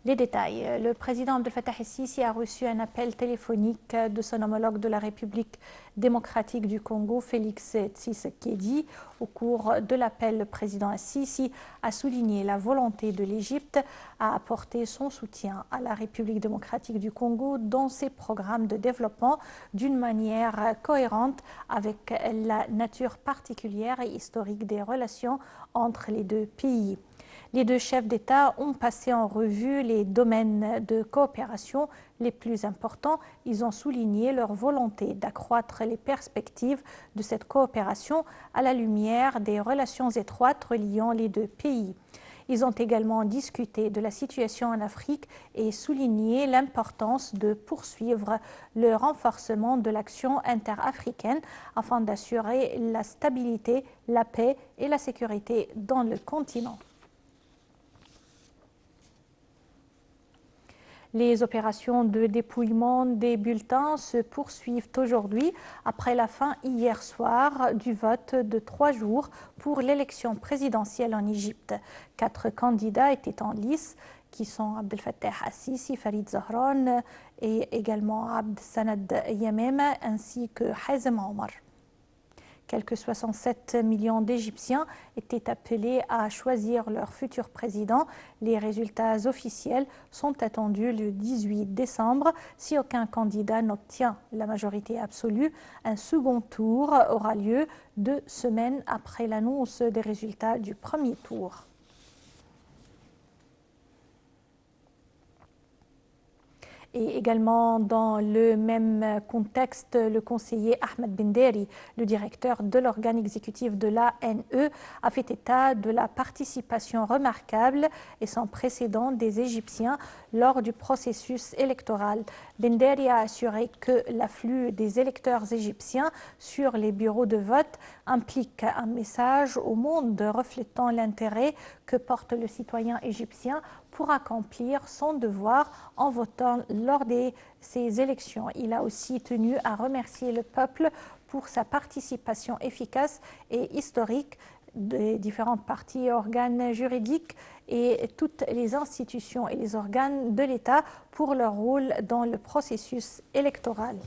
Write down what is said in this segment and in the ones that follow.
Les détails. Le président Abdel Fattah el-Sisi a reçu un appel téléphonique de son homologue de la République démocratique du Congo, Félix Tshisekedi. Au cours de l'appel, le président el-Sisi a souligné la volonté de l'Égypte à apporter son soutien à la République démocratique du Congo dans ses programmes de développement d'une manière cohérente avec la nature particulière et historique des relations entre les deux pays. Les deux chefs d'État ont passé en revue les domaines de coopération les plus importants. Ils ont souligné leur volonté d'accroître les perspectives de cette coopération à la lumière des relations étroites reliant les deux pays. Ils ont également discuté de la situation en Afrique et souligné l'importance de poursuivre le renforcement de l'action interafricaine afin d'assurer la stabilité, la paix et la sécurité dans le continent. Les opérations de dépouillement des bulletins se poursuivent aujourd'hui après la fin hier soir du vote de 3 jours pour l'élection présidentielle en Égypte. 4 candidats étaient en lice qui sont Abdel Fattah el-Sisi, Farid Zahran et également Abd Sanad Yamem ainsi que Hazem Omar. Quelques 67 millions d'Égyptiens étaient appelés à choisir leur futur président. Les résultats officiels sont attendus le 18 décembre. Si aucun candidat n'obtient la majorité absolue, un second tour aura lieu 2 semaines après l'annonce des résultats du premier tour. Et également dans le même contexte, le conseiller Ahmed Benderi, le directeur de l'organe exécutif de l'ANE, a fait état de la participation remarquable et sans précédent des Égyptiens lors du processus électoral. Benderi a assuré que l'afflux des électeurs égyptiens sur les bureaux de vote implique un message au monde reflétant l'intérêt que porte le citoyen égyptien pour accomplir son devoir en votant lors de ces élections. Il a aussi tenu à remercier le peuple pour sa participation efficace et historique des différentes parties et organes juridiques et toutes les institutions et les organes de l'État pour leur rôle dans le processus électoral.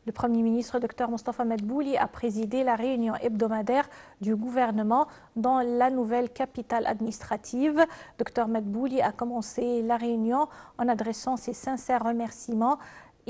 Le Premier ministre Dr Mostafa Medbouli a présidé la réunion hebdomadaire du gouvernement dans la nouvelle capitale administrative. Dr Medbouli a commencé la réunion en adressant ses sincères remerciements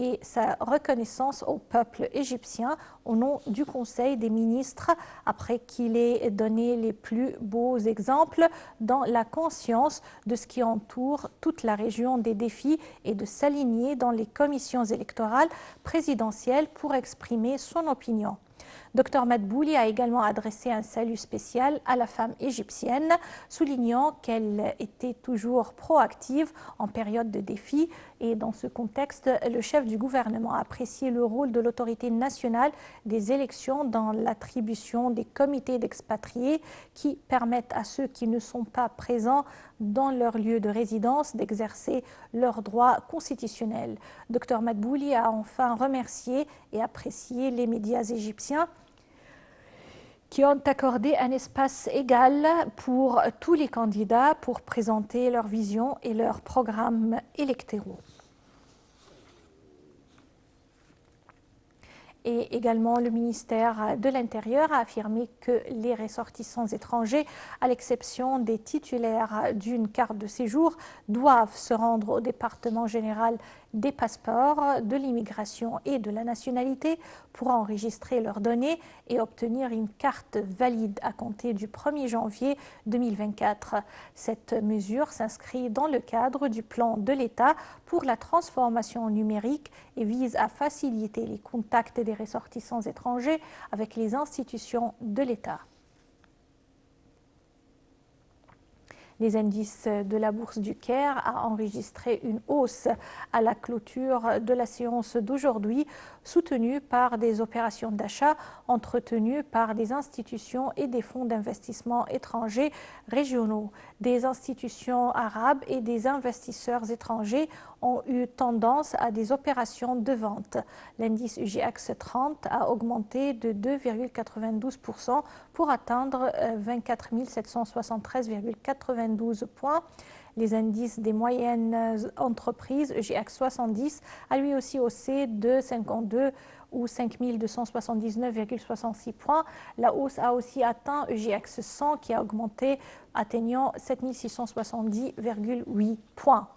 et sa reconnaissance au peuple égyptien au nom du Conseil des ministres après qu'il ait donné les plus beaux exemples dans la conscience de ce qui entoure toute la région des défis et de s'aligner dans les commissions électorales présidentielles pour exprimer son opinion. Dr Medbouli a également adressé un salut spécial à la femme égyptienne, soulignant qu'elle était toujours proactive en période de défi. Et dans ce contexte, le chef du gouvernement a apprécié le rôle de l'autorité nationale des élections dans l'attribution des comités d'expatriés qui permettent à ceux qui ne sont pas présents dans leur lieu de résidence d'exercer leurs droits constitutionnels. Dr Medbouli a enfin remercié et apprécié les médias égyptiens qui ont accordé un espace égal pour tous les candidats pour présenter leur vision et leurs programmes électoraux. Et également, le ministère de l'Intérieur a affirmé que les ressortissants étrangers, à l'exception des titulaires d'une carte de séjour, doivent se rendre au département général des passeports, de l'immigration et de la nationalité pour enregistrer leurs données et obtenir une carte valide à compter du 1er janvier 2024. Cette mesure s'inscrit dans le cadre du plan de l'État pour la transformation numérique et vise à faciliter les contacts des ressortissants étrangers avec les institutions de l'État. Les indices de la bourse du Caire a enregistré une hausse à la clôture de la séance d'aujourd'hui, soutenue par des opérations d'achat entretenues par des institutions et des fonds d'investissement étrangers régionaux. Des institutions arabes et des investisseurs étrangers ont eu tendance à des opérations de vente. L'indice UGX 30 a augmenté de 2,92% pour atteindre 24 773,92 points. Les indices des moyennes entreprises, EGX 70, a lui aussi haussé de 52 ou 5 279,66 points. La hausse a aussi atteint EGX 100 qui a augmenté, atteignant 7 670,8 points.